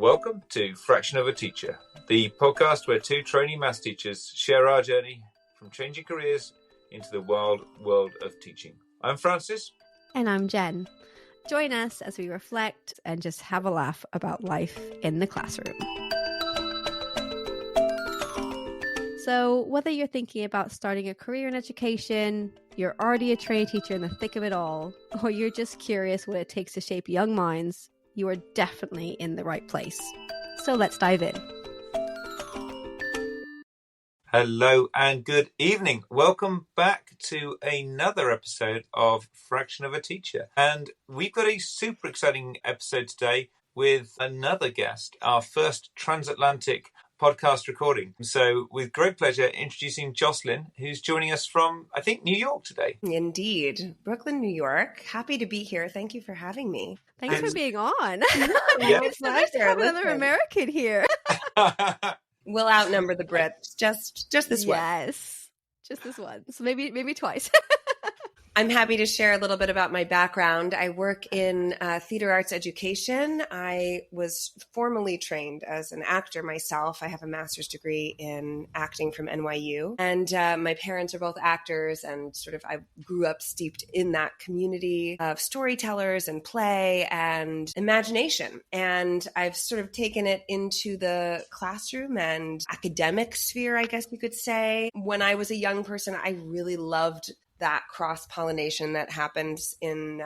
Welcome to Fraction of a Teacher, the podcast where two trainee maths teachers share our journey from changing careers into the wild world of teaching. I'm Francis. And I'm Jen. Join us as we reflect and just have a laugh about life in the classroom. So whether you're thinking about starting a career in education, you're already a trainee teacher in the thick of it all, or you're just curious what it takes to shape young minds, you are definitely in the right place. So let's dive in. Hello and good evening. Welcome back to another episode of Fraction of a Teacher. And we've got a super exciting episode today with another guest, our first transatlantic podcast recording. So with great pleasure introducing Jocelyn, who's joining us from, I think, New York today. Indeed. Brooklyn, New York. Happy to be here. Thank you for having me. Thanks for being on. Yeah. It's nice to have another American here. We'll outnumber the Brits. Just this one. Yes. Just this one. So maybe twice. I'm happy to share a little bit about my background. I work in theater arts education. I was formally trained as an actor myself. I have a master's degree in acting from NYU. And my parents are both actors, and I grew up steeped in that community of storytellers and play and imagination. And I've sort of taken it into the classroom and academic sphere, I guess you could say. When I was a young person, I really loved that cross-pollination that happens in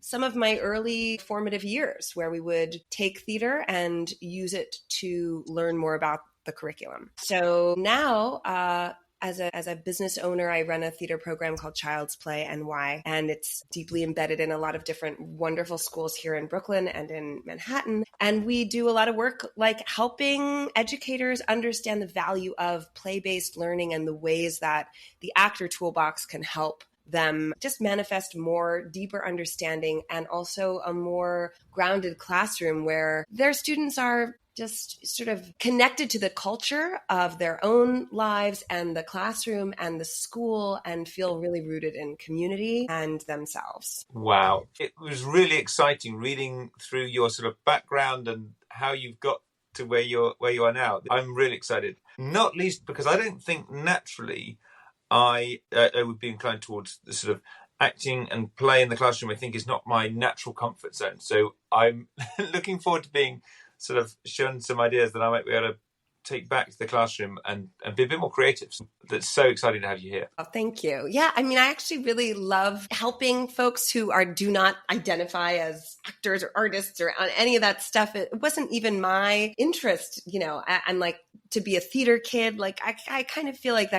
some of my early formative years, where we would take theater and use it to learn more about the curriculum. So now, as a business owner, I run a theater program called Child's Play NY, and it's deeply embedded in a lot of different wonderful schools here in Brooklyn and in Manhattan. And we do a lot of work like helping educators understand the value of play-based learning and the ways that the actor toolbox can help them just manifest more deeper understanding and also a more grounded classroom where their students are just sort of connected to the culture of their own lives and the classroom and the school and feel really rooted in community and themselves. Wow. It was really exciting reading through your sort of background and how you've got to where you are now. I'm really excited, not least because I don't think naturally I would be inclined towards the sort of acting and play in the classroom. I think is not my natural comfort zone. So I'm looking forward to being sort of shown some ideas that I might be able to take back to the classroom and be a bit more creative. That's so exciting to have you here. Oh, thank you. Yeah, I mean, I actually really love helping folks who do not identify as actors or artists or on any of that stuff. It wasn't even my interest, and like to be a theater kid. Like I kind of feel like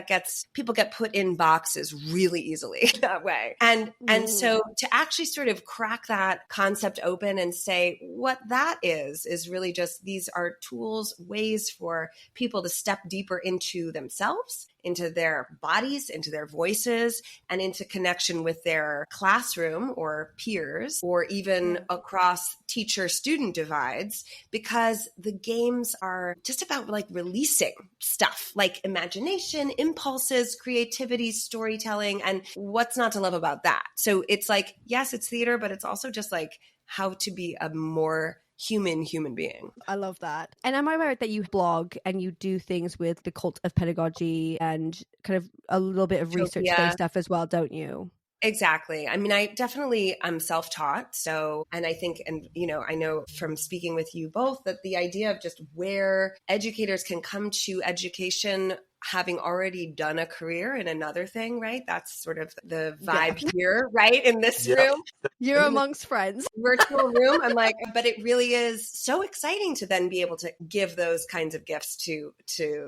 people get put in boxes really easily that way. And so to actually sort of crack that concept open and say what that is really just, these are tools, ways for people to step deeper into themselves, into their bodies, into their voices, and into connection with their classroom or peers, or even across teacher-student divides, because the games are just about like releasing stuff like imagination, impulses, creativity, storytelling, and what's not to love about that? So it's like, yes, it's theater, but it's also just like how to be a more human being. I love that. And am I right that you blog and you do things with the cult of pedagogy and kind of a little bit of research-based stuff as well, don't you? Exactly. I mean, I definitely am self-taught. So, and I think, I know from speaking with you both that the idea of just where educators can come to education having already done a career in another thing, right? That's sort of the vibe here, right? In this room. You're amongst friends. Virtual room. I'm like, but it really is so exciting to then be able to give those kinds of gifts to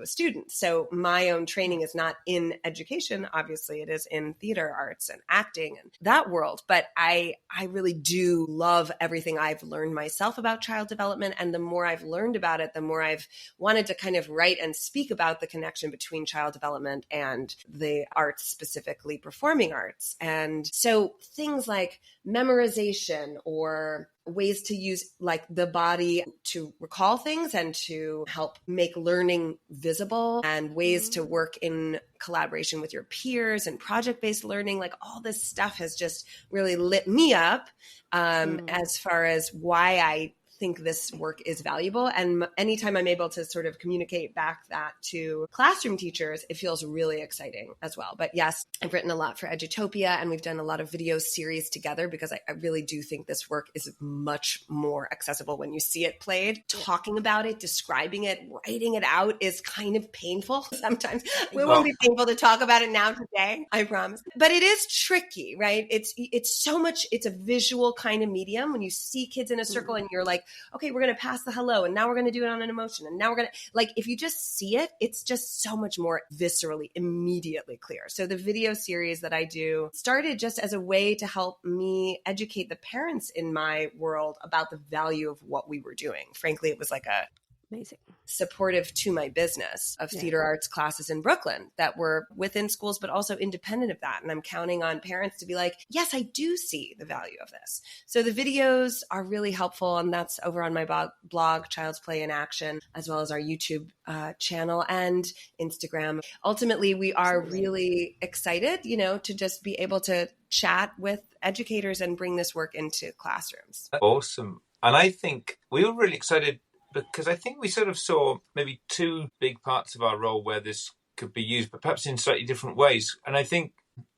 students. So my own training is not in education. Obviously, it is in theater arts and acting and that world. But I really do love everything I've learned myself about child development. And the more I've learned about it, the more I've wanted to kind of write and speak about the connection between child development and the arts, specifically performing arts. And so things like memorization or ways to use like the body to recall things and to help make learning visible, and ways to work in collaboration with your peers and project-based learning, like all this stuff has just really lit me up as far as why I think this work is valuable. And anytime I'm able to sort of communicate back that to classroom teachers, it feels really exciting as well. But yes, I've written a lot for Edutopia, and we've done a lot of video series together because I really do think this work is much more accessible when you see it played. Talking about it, describing it, writing it out is kind of painful sometimes. It won't be painful to talk about it now today, I promise. But it is tricky, right? It's so much, it's a visual kind of medium. When you see kids in a circle and you're like, okay, we're going to pass the hello, and now we're going to do it on an emotion, and now we're going to, like, if you just see it, it's just so much more viscerally, immediately clear. So the video series that I do started just as a way to help me educate the parents in my world about the value of what we were doing. Frankly, it was like a Amazing. supportive to my business of theater arts classes in Brooklyn that were within schools, but also independent of that. And I'm counting on parents to be like, yes, I do see the value of this. So the videos are really helpful. And that's over on my blog, Child's Play in Action, as well as our YouTube channel and Instagram. Ultimately, we are really excited, to just be able to chat with educators and bring this work into classrooms. Awesome. And I think we were really excited because I think we sort of saw maybe two big parts of our role where this could be used, but perhaps in slightly different ways. And I think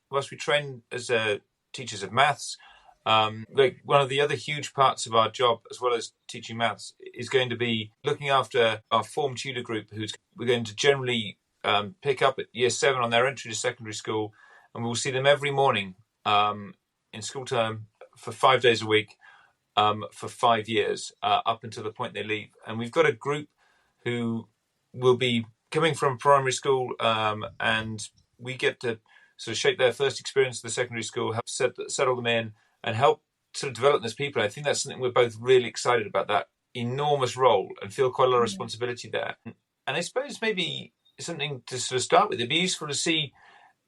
whilst we train as teachers of maths, like one of the other huge parts of our job, as well as teaching maths, is going to be looking after our form tutor group, we're going to generally pick up at year 7 on their entry to secondary school, and we'll see them every morning in school term for 5 days a week. For 5 years, up until the point they leave. And we've got a group who will be coming from primary school, and we get to sort of shape their first experience of the secondary school, help settle them in, and help sort of develop them as people. I think that's something we're both really excited about, that enormous role, and feel quite a lot of responsibility there. And I suppose maybe something to sort of start with, it'd be useful to see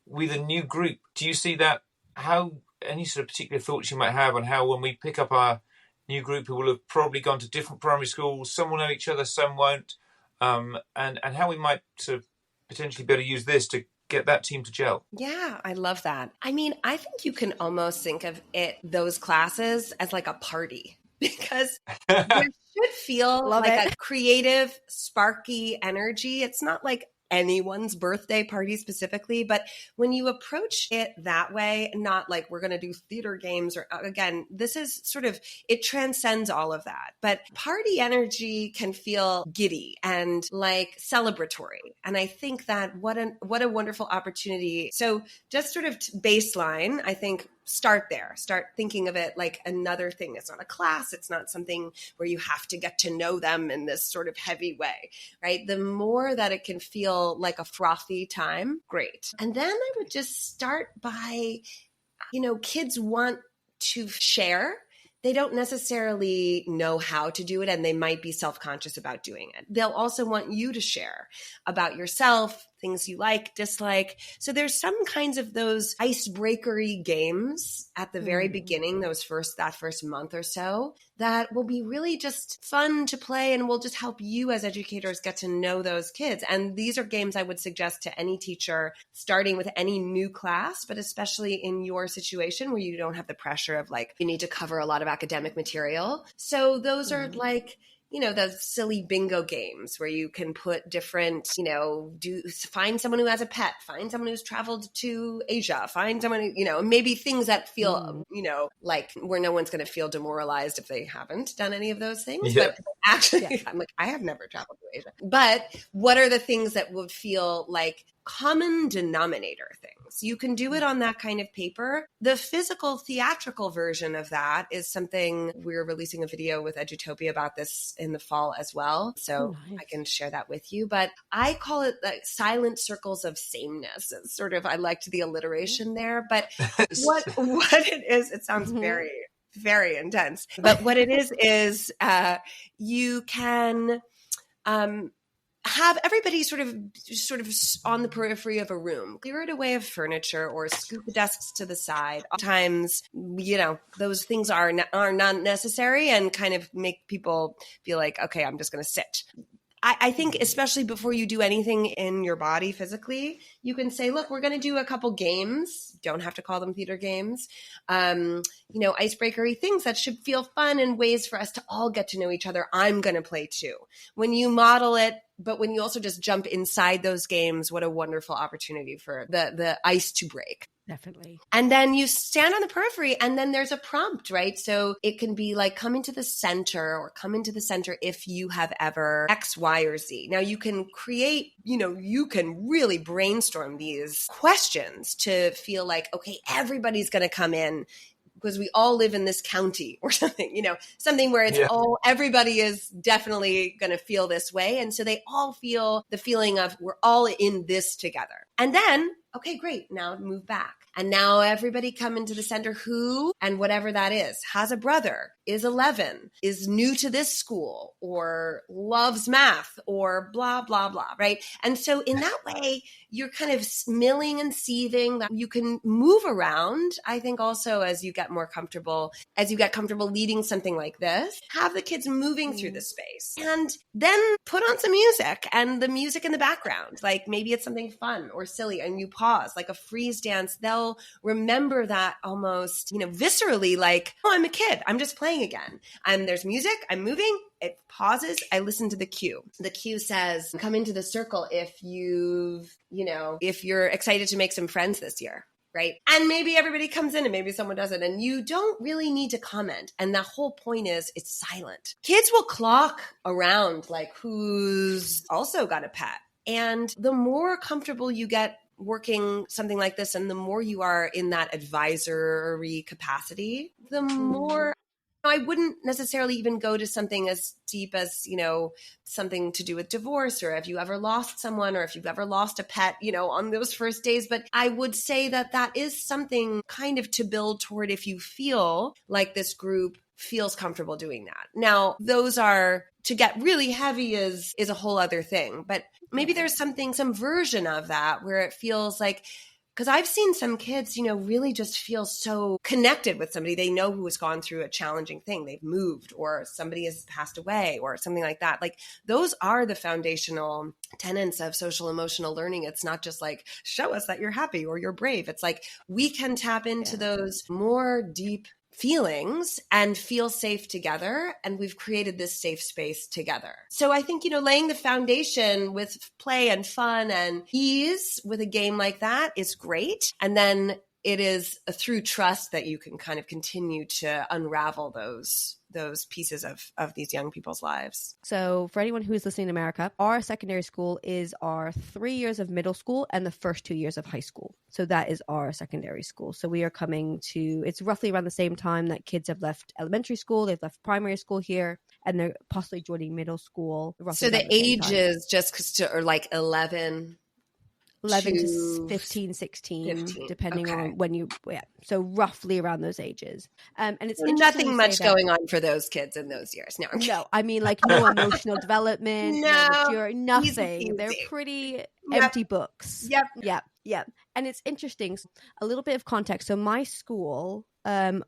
with a new group, do you see that, how any sort of particular thoughts you might have on how when we pick up our new group who will have probably gone to different primary schools, some will know each other, some won't, and how we might sort of potentially be able to use this to get that team to gel. Yeah, I love that. I mean, I think you can almost think of those classes as like a party because there should feel a creative, sparky energy. It's not like anyone's birthday party specifically, but when you approach it that way, not like we're going to do theater games or again, this is sort of, it transcends all of that. But party energy can feel giddy and like celebratory. And I think that what a wonderful opportunity. So just sort of baseline, I think start there. Start thinking of it like another thing. It's not a class. It's not something where you have to get to know them in this sort of heavy way, right? The more that it can feel like a frothy time, great. And then I would just start by, kids want to share. They don't necessarily know how to do it, and they might be self-conscious about doing it. They'll also want you to share about yourself, things you like, dislike. So there's some kinds of those icebreakery games at the very beginning, that first month or so, that will be really just fun to play and will just help you as educators get to know those kids. And these are games I would suggest to any teacher starting with any new class, but especially in your situation where you don't have the pressure of like, you need to cover a lot of academic material. So those are like, those silly bingo games where you can put different, find someone who has a pet, find someone who's traveled to Asia, find someone who, maybe things that feel, like where no one's going to feel demoralized if they haven't done any of those things. Yeah. But actually, I'm like, I have never traveled to Asia. But what are the things that would feel like common denominator things? You can do it on that kind of paper. The physical theatrical version of that is something we're releasing a video with Edutopia about this in the fall as well. So nice. I can share that with you, but I call it like silent circles of sameness. It's sort of, I liked the alliteration there, but what it is, it sounds very, very intense, but what it is you can, have everybody sort of on the periphery of a room, clear it away of furniture or scoot the desks to the side. Sometimes, those things are not necessary and kind of make people feel like, okay, I'm just going to sit. I think especially before you do anything in your body physically, you can say, look, we're going to do a couple games. Don't have to call them theater games. Icebreakery things that should feel fun and ways for us to all get to know each other. I'm going to play too. When you model it, but when you also just jump inside those games, what a wonderful opportunity for the ice to break. Definitely. And then you stand on the periphery and then there's a prompt, right? So it can be like, come into the center, or come into the center if you have ever X, Y, or Z. Now you can create, you can really brainstorm these questions to feel like, okay, everybody's going to come in because we all live in this county or something, something where it's everybody is definitely going to feel this way. And so they all feel the feeling of we're all in this together. And then, okay, great. Now move back. And now everybody come into the center who, and whatever that is, has a brother, is 11, is new to this school, or loves math, or blah, blah, blah, right? And so in that way, you're kind of milling and sieving. You can move around. I think also as you get comfortable leading something like this, have the kids moving through the space, and then put on some music, and the music in the background, like maybe it's something fun or silly, and you pause, like a freeze dance. They'll remember that almost, viscerally, like, oh, I'm a kid. I'm just playing again. And there's music. I'm moving. It pauses. I listen to the cue. The cue says, come into the circle if if you're excited to make some friends this year. Right. And maybe everybody comes in and maybe someone doesn't, and you don't really need to comment. And the whole point is it's silent. Kids will clock around like who's also got a pet. And the more comfortable you get working something like this, and the more you are in that advisory capacity, the more I wouldn't necessarily even go to something as deep as, something to do with divorce, or if you ever lost someone, or if you've ever lost a pet, on those first days. But I would say that is something kind of to build toward if you feel like this group feels comfortable doing that. Now, those are, to get really heavy is a whole other thing. But maybe there's some version of that where it feels like, because I've seen some kids, really just feel so connected with somebody they know who has gone through a challenging thing. They've moved, or somebody has passed away, or something like that. Like, those are the foundational tenets of social emotional learning. It's not just like, show us that you're happy or you're brave. It's like, we can tap into those more deep feelings and feel safe together. And we've created this safe space together. So I think, laying the foundation with play and fun and ease with a game like that is great. And then it is through trust that you can kind of continue to unravel those pieces of these young people's lives. So for anyone who's listening in America, our secondary school is our 3 years of middle school and the first 2 years of high school. So that is our secondary school. So we are coming to, it's roughly around the same time that kids have left elementary school, they've left primary school here, and they're possibly joining middle school. So the ages just are like 11 to 15, 16, depending on when you, so roughly around those ages. And it's nothing much going on for those kids in those years. No, I mean, like, no emotional development, no mature, nothing. Easy. They're pretty empty books. Yep. And it's interesting. A little bit of context. So my school, on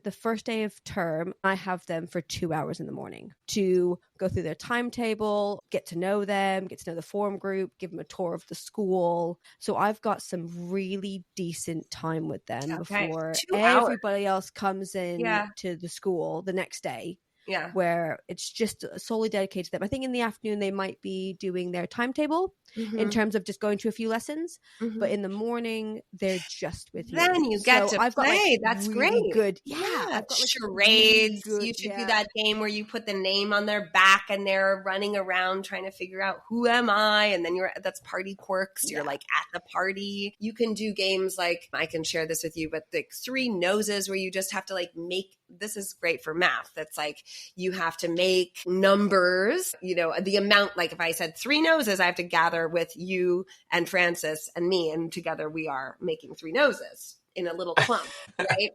the first day of term, I have them for 2 hours in the morning to go through their timetable, get to know them, get to know the forum group, give them a tour of the school. So I've got some really decent time with them before everybody else comes in to the school the next day. Yeah. Where it's just solely dedicated to them. I think in the afternoon they might be doing their timetable in terms of just going to a few lessons, but in the morning they're just with you. Then you get to I've play. Got, that's really great. Good. I've got charades. Really you should do that game where you put the name on their back and they're running around trying to figure out who am I, and then that's party quirks. You're like at the party. You can do games like, I can share this with you, but the 3 noses where you just have to like make. This is great for math. That's like, you have to make numbers, the amount, like if I said 3 noses, I have to gather with you and Francis and me, and together we are making 3 noses in a little clump, right?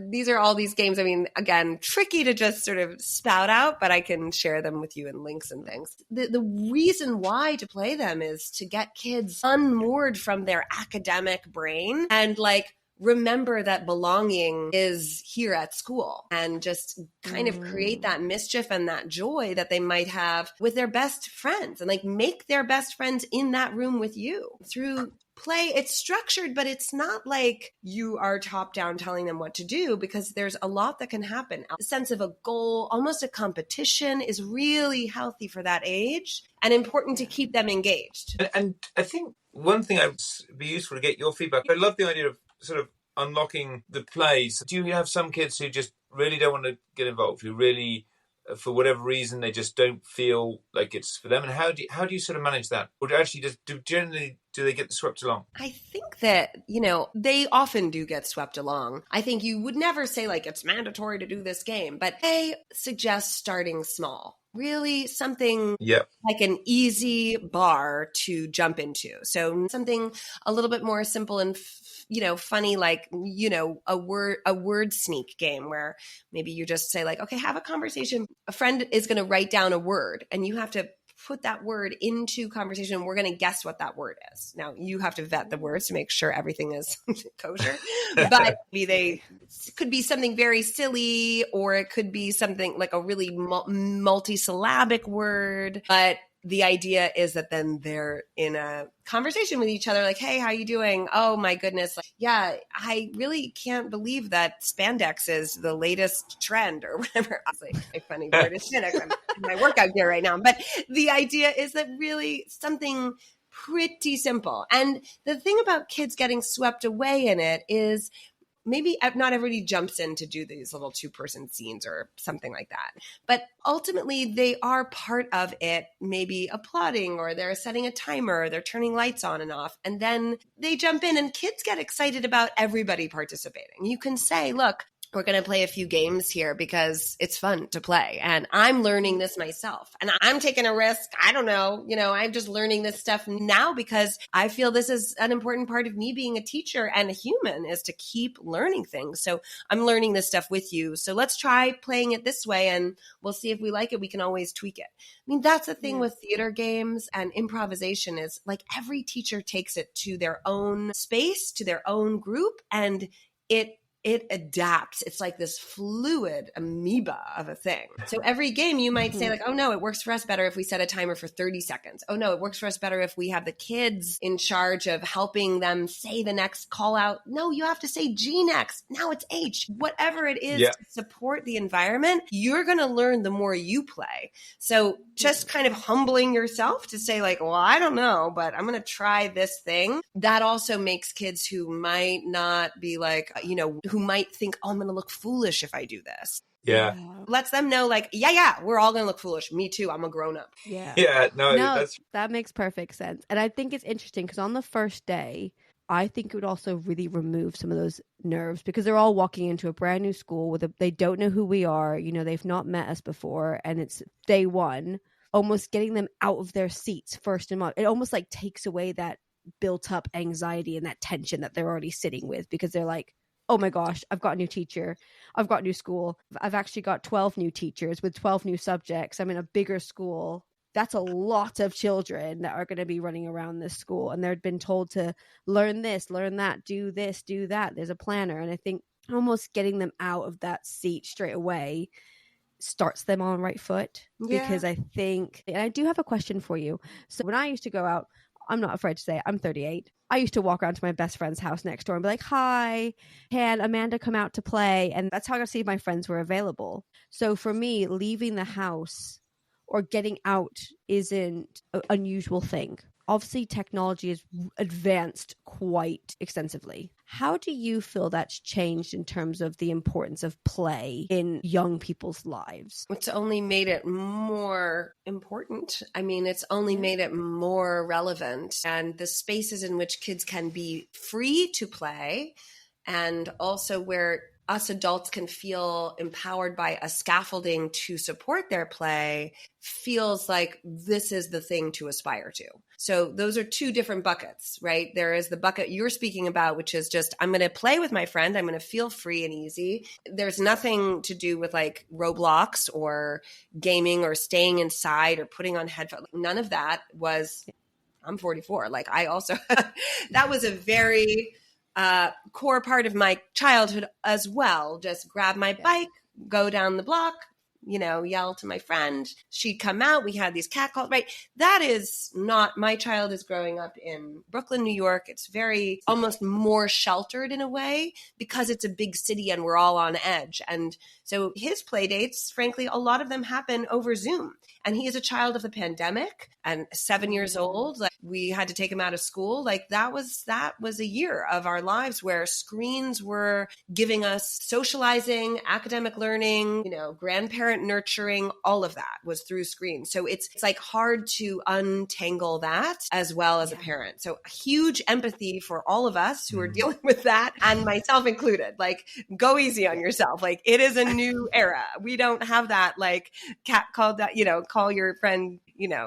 These are all these games. I mean, again, tricky to just sort of spout out, but I can share them with you in links and things. The reason why to play them is to get kids unmoored from their academic brain and like, remember that belonging is here at school, and just kind of create that mischief and that joy that they might have with their best friends, and like make their best friends in that room with you through play. It's structured, but it's not like you are top down telling them what to do, because there's a lot that can happen. A sense of a goal, almost a competition, is really healthy for that age and important to keep them engaged. And I think one thing I'd be useful to get your feedback. I love the idea of sort of unlocking the play. So do you have some kids who just really don't want to get involved, who really, for whatever reason, they just don't feel like it's for them? And how do you sort of manage that? Or actually, generally do they get swept along? I think that, they often do get swept along. I think you would never say like it's mandatory to do this game, but they suggest starting small. Really something like an easy bar to jump into. So something a little bit more simple and funny, like, a word sneak game where maybe you just say like, okay, have a conversation. A friend is going to write down a word and you have to put that word into conversation. We're going to guess what that word is. Now you have to vet the words to make sure everything is kosher, but it could be something very silly, or it could be something like a really multi-syllabic word. But the idea is that then they're in a conversation with each other, like, hey, how you doing? Oh my goodness. Like, yeah, I really can't believe that spandex is the latest trend, or whatever. Honestly, a funny word is spandex. I'm in my workout gear right now. But the idea is that really something pretty simple. And the thing about kids getting swept away in it is maybe not everybody jumps in to do these little 2-person scenes or something like that. But ultimately, they are part of it, maybe applauding, or they're setting a timer, or they're turning lights on and off. And then they jump in, and kids get excited about everybody participating. You can say, look, we're going to play a few games here because it's fun to play. And I'm learning this myself. And I'm taking a risk. I don't know. I'm just learning this stuff now because I feel this is an important part of me being a teacher and a human, is to keep learning things. So I'm learning this stuff with you. So let's try playing it this way, and we'll see if we like it. We can always tweak it. I mean, that's the thing with theater games and improvisation, is like every teacher takes it to their own space, to their own group, and it adapts. It's like this fluid amoeba of a thing. So every game you might say like, oh no, it works for us better if we set a timer for 30 seconds. Oh no, it works for us better if we have the kids in charge of helping them say the next call out. No, you have to say G next. Now it's H. Whatever it is to support the environment, you're going to learn the more you play. So just kind of humbling yourself to say like, well, I don't know, but I'm going to try this thing. That also makes kids who might not be like, who might think, oh, I'm going to look foolish if I do this. Yeah. Lets them know like, we're all going to look foolish. Me too. I'm a grown up. Yeah. No, that makes perfect sense. And I think it's interesting because on the first day, I think it would also really remove some of those nerves, because they're all walking into a brand new school they don't know who we are. They've not met us before, and it's day one. Almost getting them out of their seats first and it almost like takes away that built up anxiety and that tension that they're already sitting with, because they're like, oh my gosh, I've got a new teacher. I've got new school. I've actually got 12 new teachers with 12 new subjects. I'm in a bigger school. That's a lot of children that are going to be running around this school. And they've been told to learn this, learn that, do this, do that. There's a planner. And I think almost getting them out of that seat straight away starts them on right foot. Because I think, and I do have a question for you. So when I used to go out, I'm not afraid to say it, I'm 38. I used to walk around to my best friend's house next door and be like, hi, can Amanda come out to play? And that's how I got to see if my friends were available. So for me, leaving the house or getting out isn't an unusual thing. Obviously, technology has advanced quite extensively. How do you feel that's changed in terms of the importance of play in young people's lives? It's only made it more important. I mean, it's only made it more relevant. And the spaces in which kids can be free to play, and also where us adults can feel empowered by a scaffolding to support their play, feels like this is the thing to aspire to. So those are two different buckets, right? There is the bucket you're speaking about, which is just, I'm going to play with my friend. I'm going to feel free and easy. There's nothing to do with like Roblox or gaming or staying inside or putting on headphones. None of that was, I'm 44. Like I also, that was a very a core part of my childhood as well. Just grab my bike, go down the block, yell to my friend. She'd come out. We had these cat calls, right? That is not, my child is growing up in Brooklyn, New York. It's very almost more sheltered in a way because it's a big city and we're all on edge. And so his play dates, frankly, a lot of them happen over Zoom. And he is a child of the pandemic and 7 years old. Like, we had to take him out of school. Like that was a year of our lives where screens were giving us socializing, academic learning, grandparent nurturing, all of that was through screens. So it's like hard to untangle that as well as a parent. So huge empathy for all of us who are dealing with that, and myself included. Like, go easy on yourself. Like, it is a new era. We don't have that like cat called that, call your friend,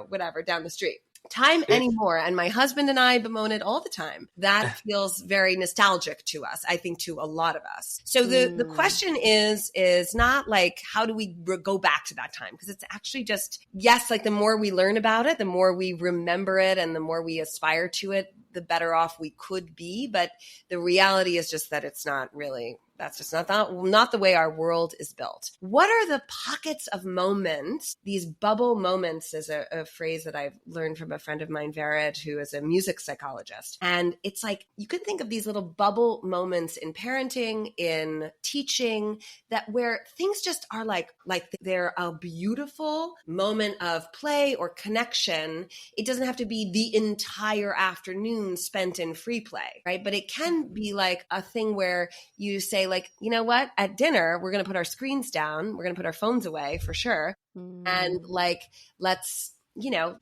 whatever, down the street time anymore. And my husband and I bemoan it all the time. That feels very nostalgic to us, I think, to a lot of us. So the question is not like, how do we go back to that time? Because it's actually just, yes, like the more we learn about it, the more we remember it, and the more we aspire to it, the better off we could be. But the reality is just that it's not really, that's just not the way our world is built. What are the pockets of moments? These bubble moments is a phrase that I've learned from a friend of mine, Vered, who is a music psychologist. And it's like, you could think of these little bubble moments in parenting, in teaching, that where things just are like they're a beautiful moment of play or connection. It doesn't have to be the entire afternoon spent in free play, right? But it can be like a thing where you say, like, you know what, at dinner, we're going to put our screens down. We're going to put our phones away for sure. And like, let's,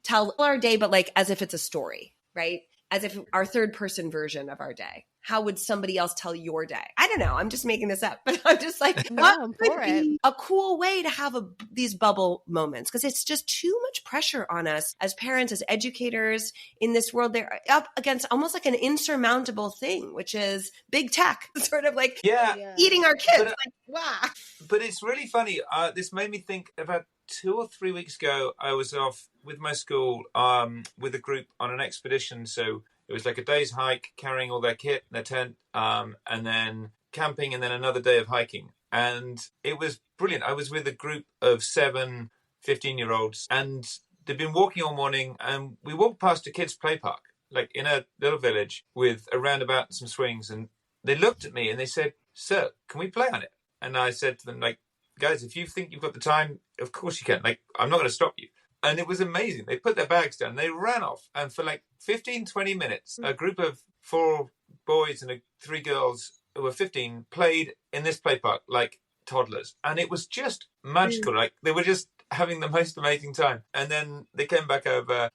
tell our day, but like as if it's a story, right? As if our third person version of our day. How would somebody else tell your day? I don't know. I'm just making this up, but I'm just like, what would be a cool way to have these bubble moments? Because it's just too much pressure on us as parents, as educators in this world. They're up against almost like an insurmountable thing, which is big tech, sort of like eating our kids. But, like, wow. But it's really funny. This made me think about 2 or 3 weeks ago. I was off with my school with a group on an expedition. So it was like a day's hike, carrying all their kit, their tent, and then camping, and then another day of hiking. And it was brilliant. I was with a group of 7 15-year-olds, and they'd been walking all morning, and we walked past a kids' play park, like in a little village with a roundabout and some swings. And they looked at me and they said, "Sir, can we play on it?" And I said to them, like, "Guys, if you think you've got the time, of course you can. Like, I'm not going to stop you." And it was amazing. They put their bags down, they ran off. And for like 15-20 minutes, a group of 4 boys and 3 girls who were 15 played in this play park like toddlers. And it was just magical. Like, they were just having the most amazing time. And then they came back over.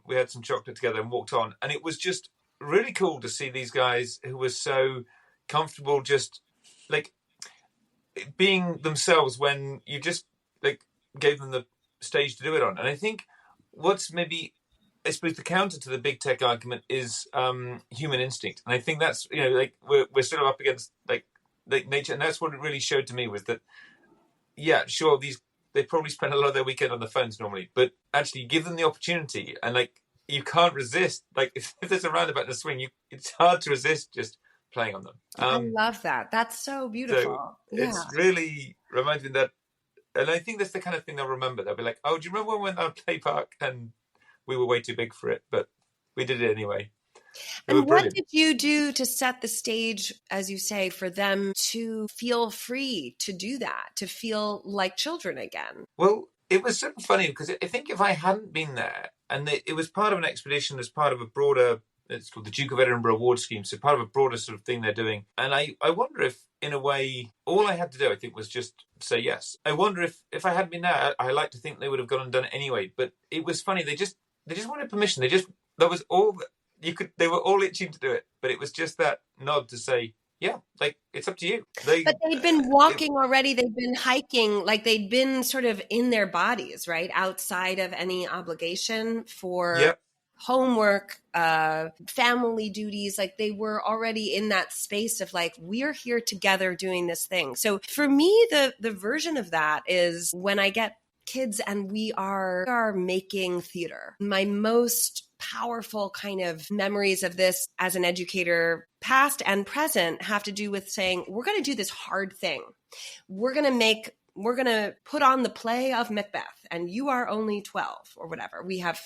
We had some chocolate together and walked on. And it was just really cool to see these guys who were so comfortable just like being themselves when you just like gave them the stage to do it on. And I think what's maybe, I suppose, the counter to the big tech argument is human instinct. And I think that's, like we're sort of up against like nature. And that's what it really showed to me, was that, yeah, sure, they probably spend a lot of their weekend on the phones normally, but actually give them the opportunity. And like, you can't resist. Like, if there's a roundabout and a swing, it's hard to resist just playing on them. I love that. That's so beautiful. So it's really reminds me that. And I think that's the kind of thing they'll remember. They'll be like, "Oh, do you remember when we went on a play park and we were way too big for it, but we did it anyway?" And what did you do to set the stage, as you say, for them to feel free to do that, to feel like children again? Well, it was sort of funny because I think if I hadn't been there, and it was part of an expedition as part of a broader, it's called the Duke of Edinburgh Award Scheme, so part of a broader sort of thing they're doing. And I wonder if, in a way, all I had to do, I think, was just say yes. I wonder if I hadn't been there, I like to think they would have gone and done it anyway. But it was funny. They just wanted permission. That was all they were all itching to do it. But it was just that nod to say, yeah, like, it's up to you. But they'd been walking already. They'd been hiking. Like, they'd been sort of in their bodies, right? Outside of any obligation for homework, family duties. Like, they were already in that space of like, we're here together doing this thing. So for me, the version of that is when I get kids and we are making theater. My most powerful kind of memories of this as an educator, past and present, have to do with saying, we're going to do this hard thing. We're going to put on the play of Macbeth, and you are only 12 or whatever. We have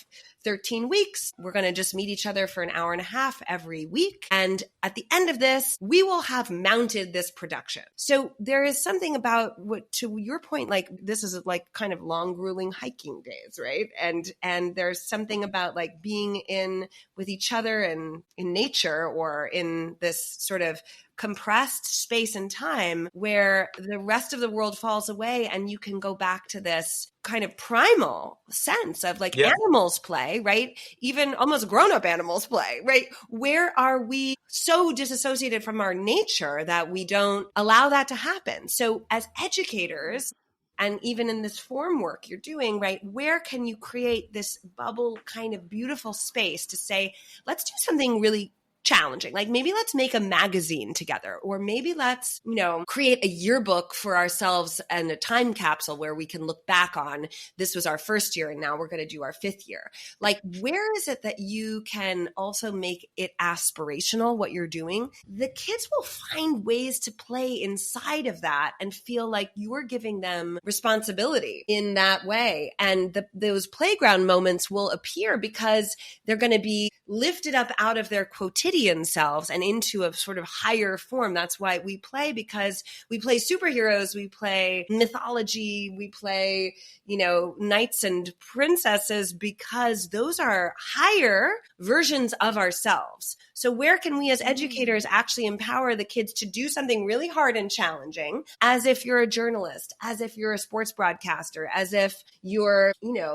13 weeks. We're going to just meet each other for an hour and a half every week. And at the end of this, we will have mounted this production. So there is something about what, to your point, like this is like kind of long, grueling hiking days, right? And there's something about like being in with each other and in nature, or in this sort of compressed space and time where the rest of the world falls away, and you can go back to this kind of primal sense of like animals play, right? Even almost grown-up animals play, right? Where are we so disassociated from our nature that we don't allow that to happen? So as educators, and even in this form work you're doing, right, where can you create this bubble kind of beautiful space to say, let's do something really challenging. Like maybe let's make a magazine together, or maybe let's, create a yearbook for ourselves and a time capsule where we can look back on, this was our first year and now we're going to do our 5th year. Like, where is it that you can also make it aspirational, what you're doing? The kids will find ways to play inside of that and feel like you're giving them responsibility in that way. And those playground moments will appear because they're going to be lifted up out of their quotidian selves and into a sort of higher form. That's why we play, because we play superheroes, we play mythology, we play, knights and princesses, because those are higher versions of ourselves. So where can we as educators actually empower the kids to do something really hard and challenging, as if you're a journalist, as if you're a sports broadcaster, as if you're,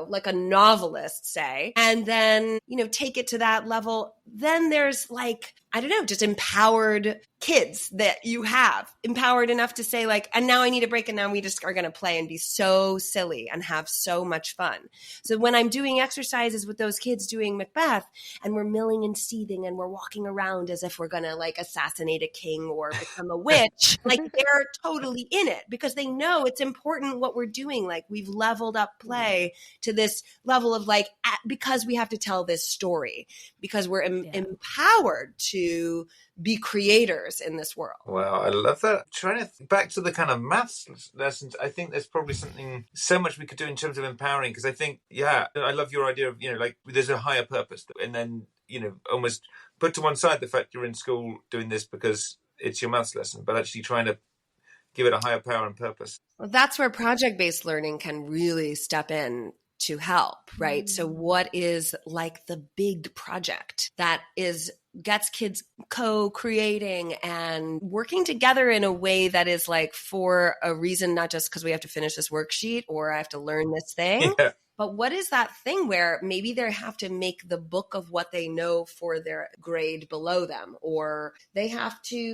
like a novelist, say, and then, take it to that level? Then there's like, I don't know, just empowered kids that you have, empowered enough to say like, and now I need a break, and now we just are going to play and be so silly and have so much fun. So when I'm doing exercises with those kids doing Macbeth, and we're milling and seething and we're walking around as if we're going to like assassinate a king or become a witch, like they're totally in it because they know it's important what we're doing. Like we've leveled up play to this level of like, because we have to tell this story, because we're empowered to be creators in this world. Wow, I love that. Trying to back to the kind of maths lessons, I think there's probably so much we could do in terms of empowering, because I think, I love your idea of, like there's a higher purpose, and then, almost put to one side the fact you're in school doing this because it's your maths lesson, but actually trying to give it a higher power and purpose. Well, that's where project-based learning can really step in to help, right? So what is like the big project that gets kids co-creating and working together in a way that is like for a reason, not just because we have to finish this worksheet or I have to learn this thing. Yeah. But what is that thing where maybe they have to make the book of what they know for their grade below them, or they have to,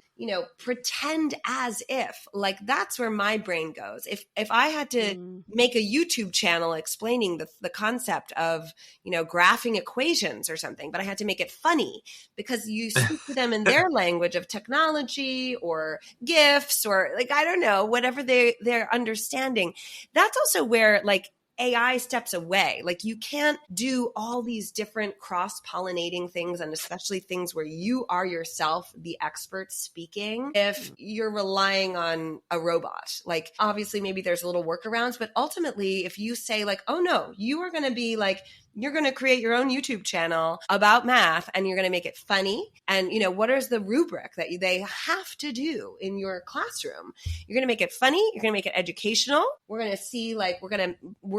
pretend as if, like that's where my brain goes. If I had to make a YouTube channel explaining the concept of, graphing equations or something, but I had to make it funny because you speak to them in their language of technology or GIFs or like, I don't know, whatever they're understanding. That's also where like AI steps away. Like you can't do all these different cross-pollinating things, and especially things where you are yourself the expert speaking, if you're relying on a robot. Like obviously maybe there's little workarounds, but ultimately if you say like, oh no, you are going to be like, you're going to create your own YouTube channel about math and you're going to make it funny. And, what is the rubric that they have to do in your classroom? You're going to make it funny. You're going to make it educational. We're going to see like, we're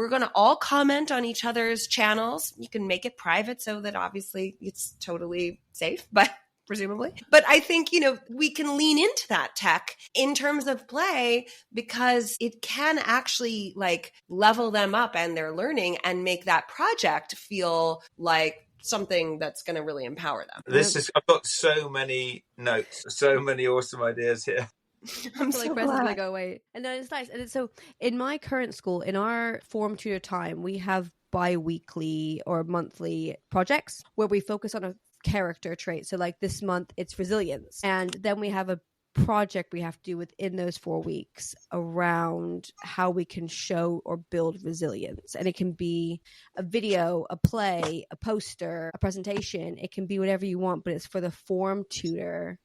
going to all comment on each other's channels. You can make it private so that obviously it's totally safe, but presumably. But I think, we can lean into that tech in terms of play because it can actually like level them up and their learning and make that project feel like something that's going to really empower them. I've got so many notes, so many awesome ideas here. I'm so like glad. Go away. And then it's nice. And so in my current school, in our form tutor time, we have bi-weekly or monthly projects where we focus on a character trait. So like this month it's resilience, and then we have a project we have to do within those 4 weeks around how we can show or build resilience. And it can be a video, a play, a poster, a presentation. It can be whatever you want, but it's for the form tutor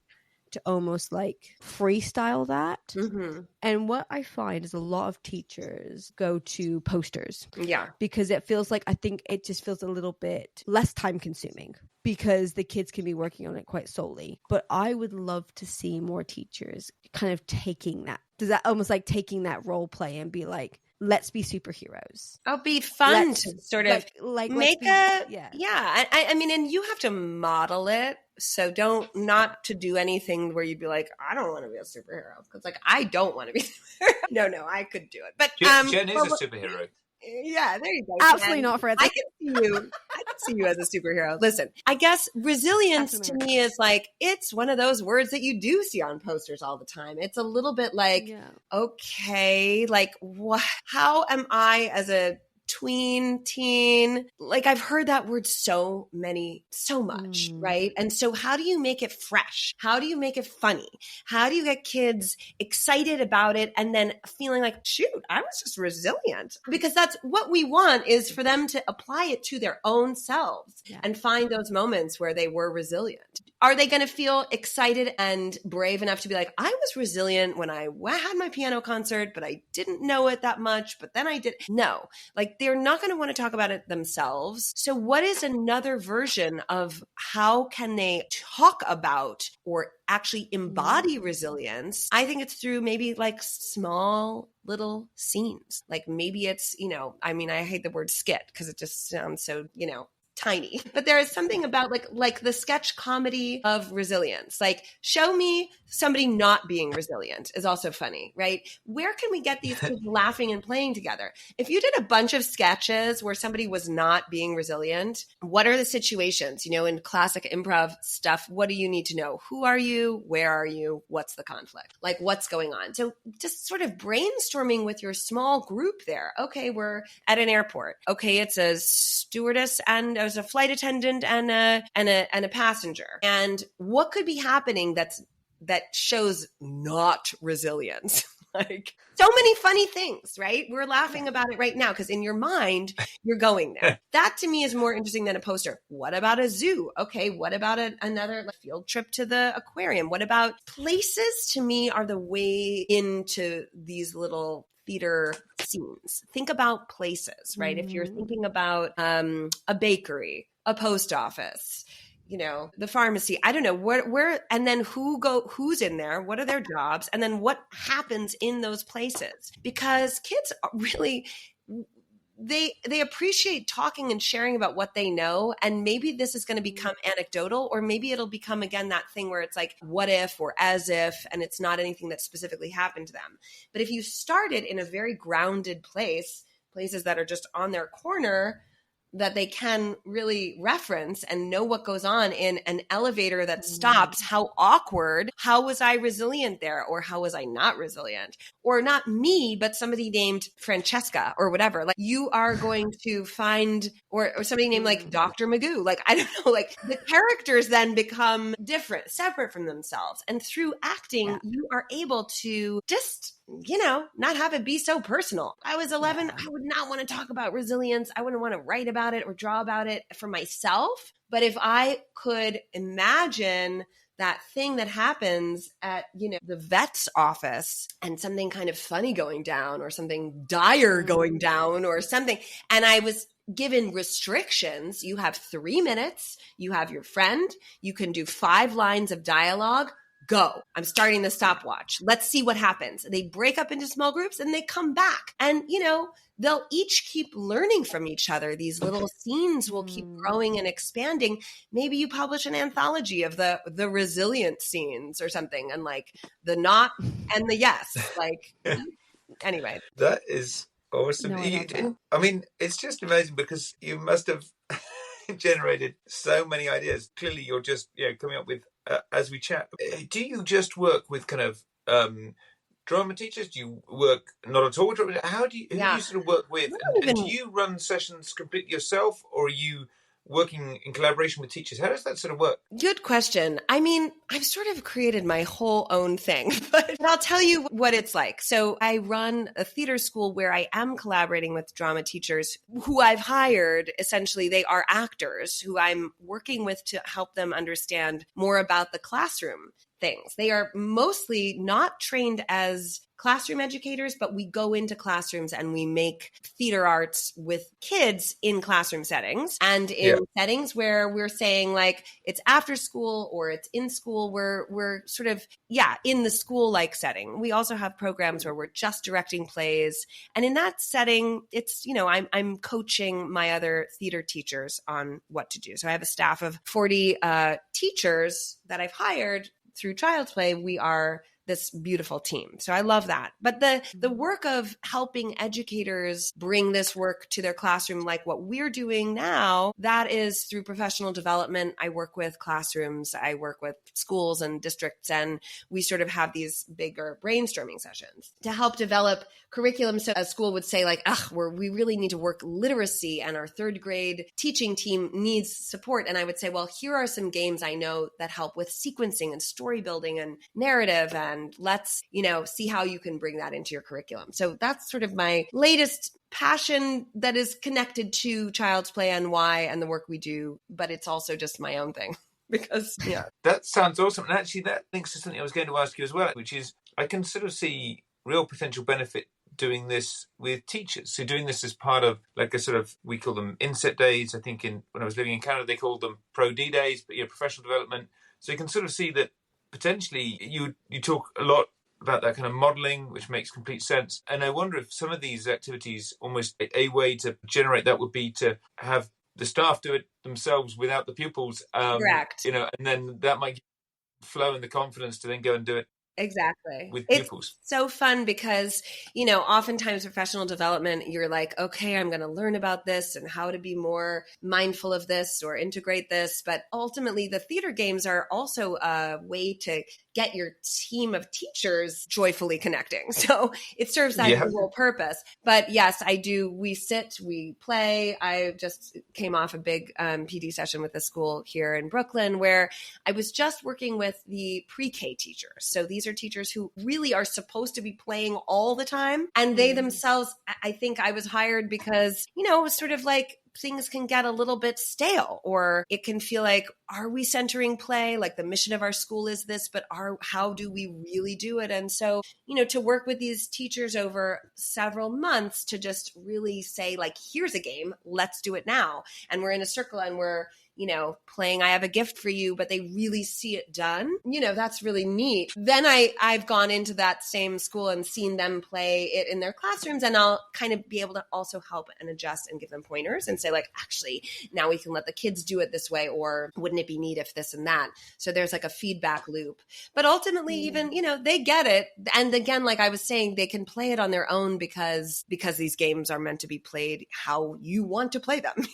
to almost like freestyle that. Mm-hmm. And what I find is a lot of teachers go to posters. Yeah. Because it feels like, I think it just feels a little bit less time consuming because the kids can be working on it quite solely. But I would love to see more teachers kind of taking that. Does that almost like taking that role play and be like, let's be superheroes. It'll be fun to sort of make I mean, and you have to model it. So not to do anything where you'd be like, I don't want to be a superhero. Because like, I don't want to be a superhero. No, I could do it. But Jen is a superhero. Yeah, there you go. Absolutely not, Fred. I can see you as a superhero. Listen, I guess resilience to me is like, it's one of those words that you do see on posters all the time. It's a little bit like, okay, like how am I as a teen, like I've heard that word so much, right? And so how do you make it fresh? How do you make it funny? How do you get kids excited about it and then feeling like, shoot, I was just resilient? Because that's what we want, is for them to apply it to their own selves and find those moments where they were resilient. Are they going to feel excited and brave enough to be like, I was resilient when I had my piano concert, but I didn't know it that much, but then I did. No, like they're not going to want to talk about it themselves. So what is another version of how can they talk about or actually embody resilience? I think it's through maybe like small little scenes. Like maybe it's, I mean, I hate the word skit because it just sounds so, tiny, but there is something about like the sketch comedy of resilience. Like, show me somebody not being resilient is also funny, right? Where can we get these kids laughing and playing together? If you did a bunch of sketches where somebody was not being resilient, what are the situations? In classic improv stuff, what do you need to know? Who are you? Where are you? What's the conflict? Like, what's going on? So just sort of brainstorming with your small group there. Okay, we're at an airport. Okay, it's a stewardess and there's a flight attendant and a passenger. And what could be happening that shows not resilience? Like so many funny things, right? We're laughing about it right now because in your mind, you're going there. That to me is more interesting than a poster. What about a zoo? Okay, what about another field trip to the aquarium? What about places? To me are the way into these little theater scenes. Think about places, right? If you're thinking about a bakery, a post office, the pharmacy, I don't know where, and then who's in there, what are their jobs, and then what happens in those places. Because kids are really, they appreciate talking and sharing about what they know. And maybe this is going to become anecdotal, or maybe it'll become, again, that thing where it's like, what if, or as if, and it's not anything that specifically happened to them. But if you started in a very grounded places that are just on their corner, that they can really reference and know what goes on in an elevator that stops. How awkward. How was I resilient there? Or how was I not resilient? Or not me, but somebody named Francesca or whatever. Like you are going to find, or somebody named like Dr. Magoo. Like, I don't know, like the characters then become different, separate from themselves. And through acting, you are able to just, not have it be so personal. I was 11. I would not want to talk about resilience. I wouldn't want to write about it or draw about it for myself. But if I could imagine that thing that happens at, the vet's office and something kind of funny going down or something dire going down or something, and I was given restrictions, you have 3 minutes, you have your friend, you can do 5 lines of dialogue. Go. I'm starting the stopwatch. Let's see what happens. They break up into small groups and they come back. And, they'll each keep learning from each other. These little scenes will keep growing and expanding. Maybe you publish an anthology of the resilient scenes or something, and like the not and the yes. Like, anyway. That is awesome. No, I mean, it's just amazing because you must have generated so many ideas. Clearly, you're just coming up with as we chat. Do you just work with kind of drama teachers? Do you work not at all? Who do you sort of work with? And do you run sessions completely yourself, or are you working in collaboration with teachers? How does that sort of work? Good question. I mean, I've sort of created my whole own thing, but I'll tell you what it's like. So I run a theater school where I am collaborating with drama teachers who I've hired. Essentially, they are actors who I'm working with to help them understand more about the classroom things. They are mostly not trained as classroom educators, but we go into classrooms and we make theater arts with kids in classroom settings and in settings where we're saying like it's after school or it's in school. We're sort of, in the school-like setting. We also have programs where we're just directing plays. And in that setting, it's, I'm coaching my other theater teachers on what to do. So I have a staff of 40 teachers that I've hired through Child's Play. We are this beautiful team. So I love that. But the work of helping educators bring this work to their classroom, like what we're doing now, that is through professional development. I work with classrooms, I work with schools and districts, and we sort of have these bigger brainstorming sessions to help develop curriculum. So a school would say like, we really need to work literacy and our third grade teaching team needs support. And I would say, well, here are some games I know that help with sequencing and story building and narrative, and let's, see how you can bring that into your curriculum. So that's sort of my latest passion that is connected to Child's Play and why and the work we do, but it's also just my own thing. Because, That sounds awesome. And actually that links to something I was going to ask you as well, which is I can sort of see real potential benefit doing this with teachers. So doing this as part of like a sort of, we call them inset days. I think when I was living in Canada, they called them pro D days, but professional development. So you can sort of see that potentially you talk a lot about that kind of modeling, which makes complete sense. And I wonder if some of these activities, almost a way to generate that would be to have the staff do it themselves without the pupils. Correct. And then that might flow and the confidence to then go and do it. Exactly. With pupils. It's so fun because, oftentimes professional development, you're like, okay, I'm going to learn about this and how to be more mindful of this or integrate this. But ultimately, the theater games are also a way to get your team of teachers joyfully connecting. So it serves that dual purpose. But yes, I do. We sit, we play. I just came off a big PD session with a school here in Brooklyn where I was just working with the pre-K teachers. So these are teachers who really are supposed to be playing all the time. And they themselves, I think I was hired because, it was sort of like, things can get a little bit stale, or it can feel like, are we centering play? Like the mission of our school is this, but how do we really do it? And so, to work with these teachers over several months to just really say like, here's a game, let's do it now. And we're in a circle and we're, playing I Have a Gift for You, but they really see it done. That's really neat. Then I've gone into that same school and seen them play it in their classrooms, and I'll kind of be able to also help and adjust and give them pointers and say like, actually, now we can let the kids do it this way, or wouldn't it be neat if this and that? So there's like a feedback loop. But ultimately, even, they get it. And again, like I was saying, they can play it on their own because these games are meant to be played how you want to play them,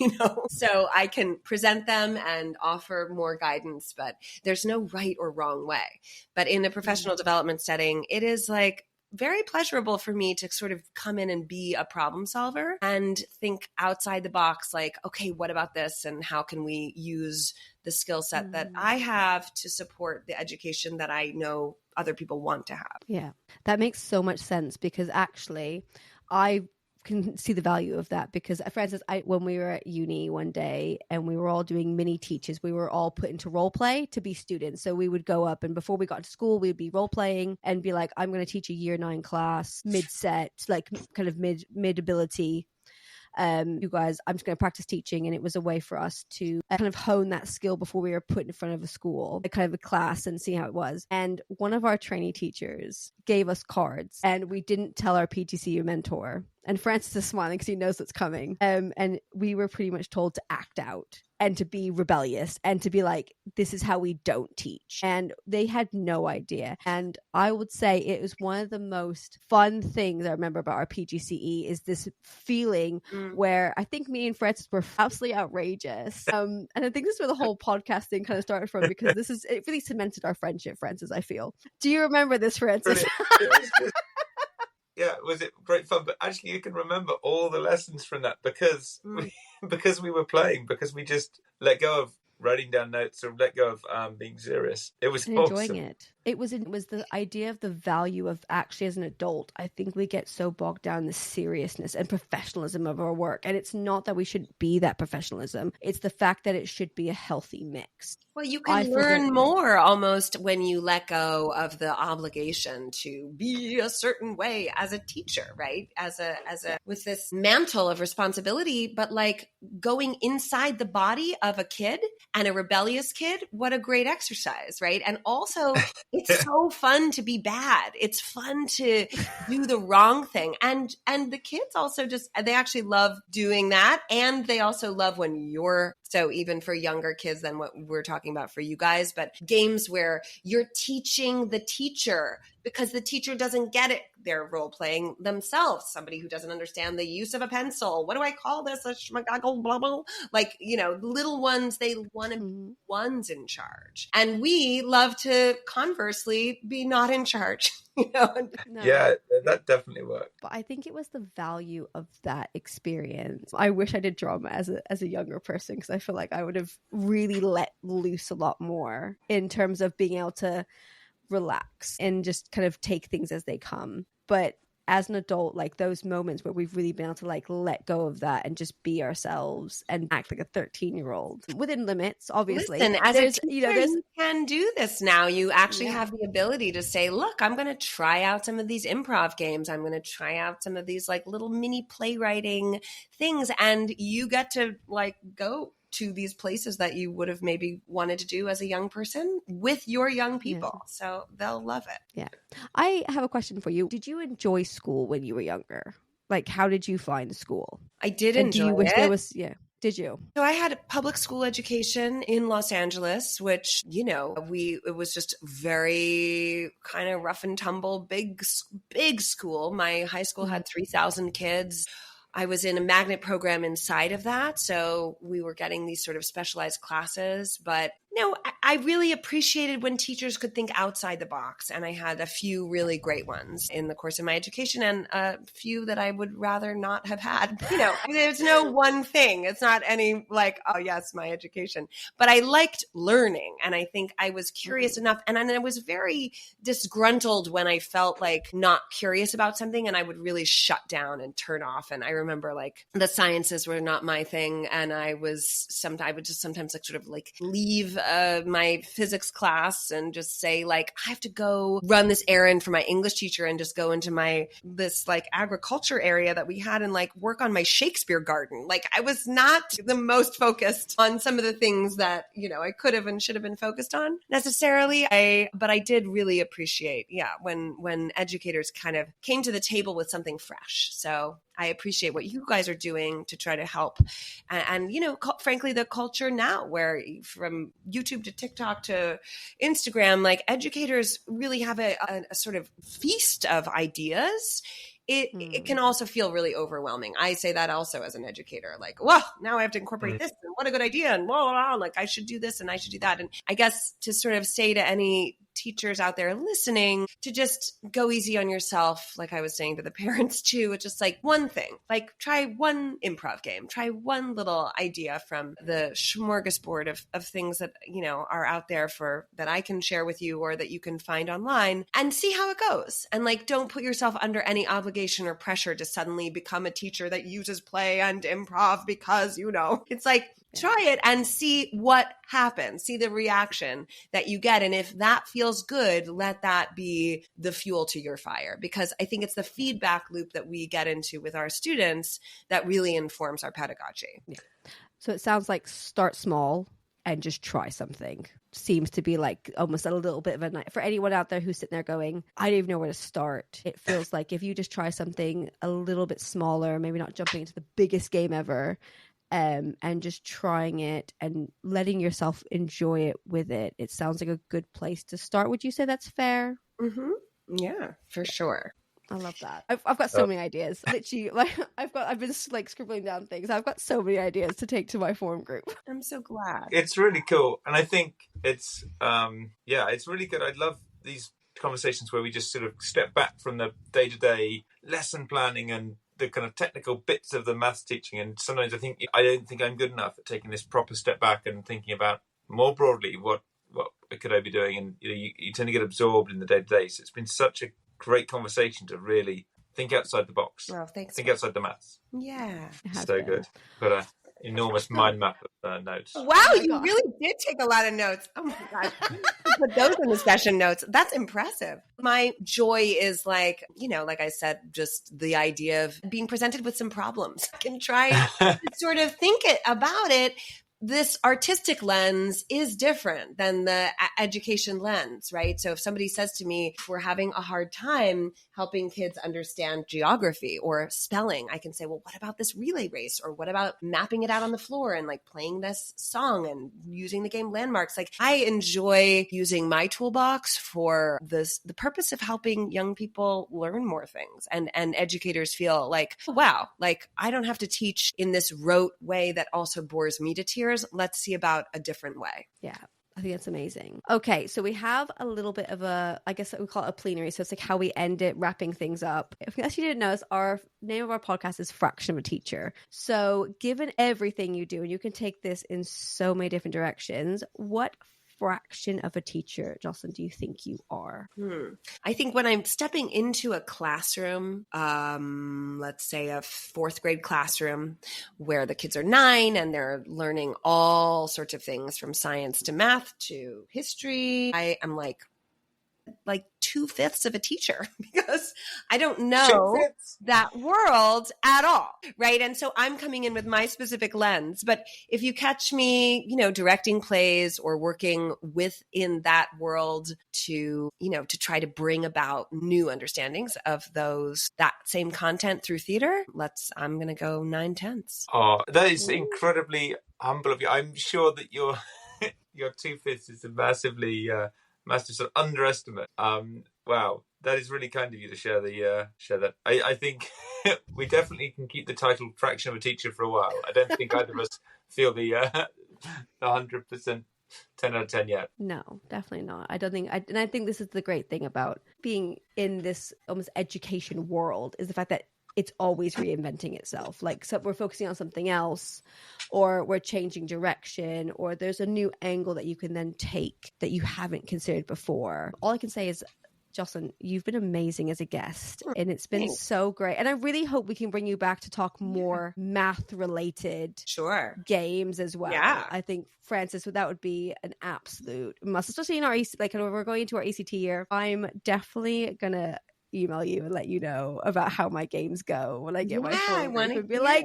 So I can present them and offer more guidance, but there's no right or wrong way. But in a professional development setting, it is like very pleasurable for me to sort of come in and be a problem solver and think outside the box, like, okay, what about this? And how can we use the skill set that I have to support the education that I know other people want to have? Yeah, that makes so much sense because actually I can see the value of that because, for instance, when we were at uni one day and we were all doing mini teaches, we were all put into role play to be students. So we would go up and before we got to school, we'd be role playing and be like, I'm going to teach a year 9 class mid-set, like kind of mid ability. You guys, I'm just going to practice teaching. And it was a way for us to kind of hone that skill before we were put in front of a school, kind of a class, and see how it was. And one of our trainee teachers gave us cards and we didn't tell our PTCU mentor. And Francis is smiling because he knows what's coming. And we were pretty much told to act out and to be rebellious and to be like, this is how we don't teach. And they had no idea. And I would say it was one of the most fun things I remember about our PGCE is this feeling where I think me and Francis were absolutely outrageous. And I think this is where the whole podcast thing kind of started from because it really cemented our friendship, Francis, I feel. Do you remember this, Francis? was it great fun? But actually, you can remember all the lessons from that because because we were playing, because we just let go of writing down notes or let go of being serious. It was and enjoying awesome. it was the idea of the value of actually as an adult. I think we get so bogged down in the seriousness and professionalism of our work, and it's not that we should be that professionalism, it's the fact that it should be a healthy mix. Well, you can learn more almost when you let go of the obligation to be a certain way as a teacher, right? With this mantle of responsibility, but like going inside the body of a kid and a rebellious kid, what a great exercise, right? And also it's so fun to be bad. It's fun to do the wrong thing. And the kids also they actually love doing that. And they also love when so even for younger kids than what we're talking about for you guys, but games where you're teaching the teacher because the teacher doesn't get it. They're role playing themselves, somebody who doesn't understand the use of a pencil. What do I call this? A schmagoggle, blah, blah. Like, little ones, they want to be ones in charge. And we love to conversely be not in charge. No. Yeah, that definitely worked. But I think it was the value of that experience. I wish I did drama as a younger person, because I feel like I would have really let loose a lot more in terms of being able to relax and just kind of take things as they come. But as an adult, like those moments where we've really been able to like let go of that and just be ourselves and act like a 13-year-old within limits, obviously. Listen, as a teacher, you can do this now. You actually have the ability to say, look, I'm going to try out some of these improv games. I'm going to try out some of these like little mini playwriting things. And you get to like go to these places that you would have maybe wanted to do as a young person with your young people. Yeah. So they'll love it. Yeah. I have a question for you. Did you enjoy school when you were younger? Like, how did you find school? I did enjoy it. Do you wish there was, did you? So I had a public school education in Los Angeles, which, it was just very kind of rough and tumble, big school. My high school had 3,000 kids. I was in a magnet program inside of that. So we were getting these sort of specialized classes. But, I really appreciated when teachers could think outside the box. And I had a few really great ones in the course of my education and a few that I would rather not have had. There's no one thing. It's not any like, oh, yes, my education. But I liked learning. And I think I was curious enough. And I was very disgruntled when I felt like not curious about something. And I would really shut down and turn off. And I remember like the sciences were not my thing. And I would just sometimes like sort of like leave my physics class and just say like, I have to go run this errand for my English teacher and just go into this like agriculture area that we had and like work on my Shakespeare garden. Like I was not the most focused on some of the things that, I could have and should have been focused on necessarily. But I did really appreciate, when educators kind of came to the table with something fresh. So I appreciate what you guys are doing to try to help. And frankly, the culture now where from YouTube to TikTok to Instagram, like educators really have a sort of feast of ideas. It can also feel really overwhelming. I say that also as an educator, like, well, now I have to incorporate this and what a good idea. And blah, blah, blah, like I should do this and I should do that. And I guess to sort of say to any teachers out there listening to just go easy on yourself. Like I was saying to the parents too, it's just like one thing, like try one improv game, try one little idea from the smorgasbord of things that, are out there that I can share with you or that you can find online and see how it goes. And like, don't put yourself under any obligation or pressure to suddenly become a teacher that uses play and improv because, it's like, try it and see what happens. See the reaction that you get. And if that feels good, let that be the fuel to your fire. Because I think it's the feedback loop that we get into with our students that really informs our pedagogy. Yeah. So it sounds like start small and just try something. Seems to be like almost a little bit of a night for anyone out there who's sitting there going, I don't even know where to start. It feels like if you just try something a little bit smaller, maybe not jumping into the biggest game ever, and just trying it and letting yourself enjoy it with it. It sounds like a good place to start. Would you say that's fair? Mm-hmm. Yeah, for sure. I love that. I've got so many ideas. Literally, like I've been like scribbling down things. I've got so many ideas to take to my forum group. I'm so glad. It's really cool, and I think it's it's really good. I love these conversations where we just sort of step back from the day-to-day lesson planning and the kind of technical bits of the maths teaching. And sometimes I don't think I'm good enough at taking this proper step back and thinking about more broadly what could I be doing. And you tend to get absorbed in the day-to-day. So it's been such a great conversation to really think outside the box. Oh, thanks. Think outside the maths. Yeah. So good. Got an enormous mind map of notes. Wow, you really did take a lot of notes. Oh my God. Put those in the session notes. That's impressive. My joy is like I said, just the idea of being presented with some problems. I can try to sort of think about it. This artistic lens is different than the education lens, right? So if somebody says to me, we're having a hard time helping kids understand geography or spelling, I can say, well, what about this relay race? Or what about mapping it out on the floor and like playing this song and using the game landmarks? Like I enjoy using my toolbox for the purpose of helping young people learn more things and educators feel like, wow, like I don't have to teach in this rote way that also bores me to tears. Let's see about a different way. Yeah. I think that's amazing. Okay, so we have a little bit of I guess we call it a plenary. So it's like how we end it, wrapping things up. If you actually didn't know, our name of our podcast is Fraction of a Teacher. So given everything you do, and you can take this in so many different directions, what fraction of a teacher, Jocelyn, do you think you are? I think when I'm stepping into a classroom, let's say a fourth grade classroom where the kids are 9 and they're learning all sorts of things from science to math to history, I am like 2/5 of a teacher because I don't know that world at all. Right. And so I'm coming in with my specific lens. But if you catch me, directing plays or working within that world to try to bring about new understandings of that same content through theater, I'm going to go 9/10. Oh, that is incredibly humble of you. I'm sure that your 2/5 is a massive sort of underestimate. Wow, that is really kind of you to share that. I think we definitely can keep the title Fraction of a Teacher for a while. I don't think either of us feel the 100% 10 out of 10 yet. No, definitely not. I don't think, and I think this is the great thing about being in this almost education world is the fact that it's always reinventing itself. Like, so we're focusing on something else, or we're changing direction, or there's a new angle that you can then take that you haven't considered before. All I can say is, Jocelyn, you've been amazing as a guest, and it's been so great. And I really hope we can bring you back to talk more math-related games as well. Yeah. I think, Frances, that would be an absolute must, especially in our when we're going into our ACT year. I'm definitely gonna email you and let you know about how my games go when I get my phone. I want to be like,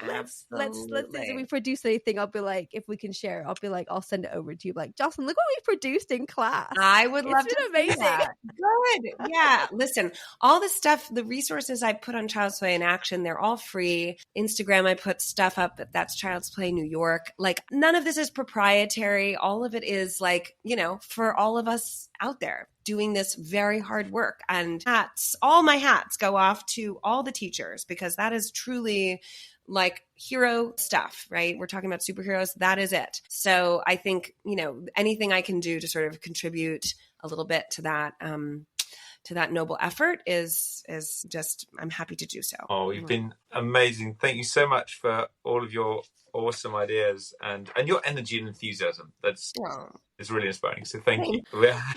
let's if we produce anything, I'll be like, if we can share, I'll be like, I'll send it over to you. Like, Jocelyn, look what we produced in class. I would love to. Amazing. Good. Yeah. Listen, all the stuff, the resources I put on Child's Play in Action, they're all free. Instagram, I put stuff up that's Child's Play New York. Like, none of this is proprietary. All of it is like, for all of us out there doing this very hard work. And all my hats go off to all the teachers, because that is truly like hero stuff, right? We're talking about superheroes. That is it. So I think, anything I can do to sort of contribute a little bit to that noble effort is just, I'm happy to do so. Oh, you've been amazing. Thank you so much for all of your awesome ideas and your energy and enthusiasm. It's really inspiring. So thank you.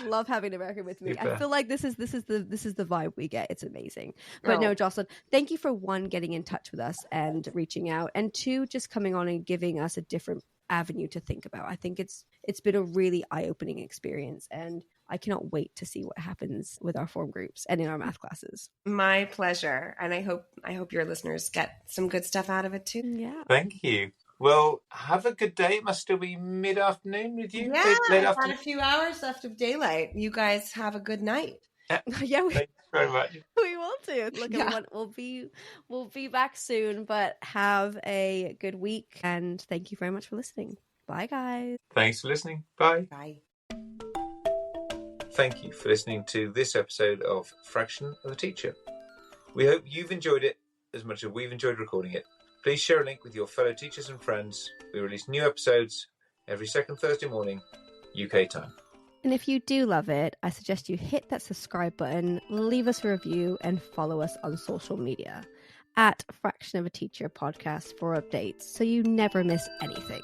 Love having America with me. Super. I feel like this is the vibe we get. It's amazing. But no, Jocelyn, thank you for 1, getting in touch with us and reaching out, and 2, just coming on and giving us a different avenue to think about. I think it's been a really eye-opening experience, and I cannot wait to see what happens with our form groups and in our math classes. My pleasure. And I hope your listeners get some good stuff out of it too. Yeah. Thank you. Well, have a good day. It must still be mid-afternoon with you. Yeah, I've got a few hours left of daylight. You guys have a good night. Yeah, thanks very much. We will too. Look, everyone, we'll be back soon, but have a good week, and thank you very much for listening. Bye, guys. Thanks for listening. Bye. Bye. Thank you for listening to this episode of Fraction of a Teacher. We hope you've enjoyed it as much as we've enjoyed recording it. Please share a link with your fellow teachers and friends. We release new episodes every second Thursday morning, UK time. And if you do love it, I suggest you hit that subscribe button, leave us a review, and follow us on social media at Fraction of a Teacher Podcast for updates so you never miss anything.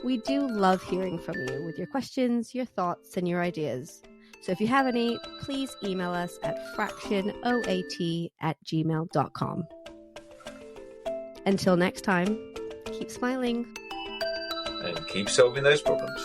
We do love hearing from you with your questions, your thoughts, and your ideas. So if you have any, please email us at fractionoat@gmail.com. Until next time, keep smiling. And keep solving those problems.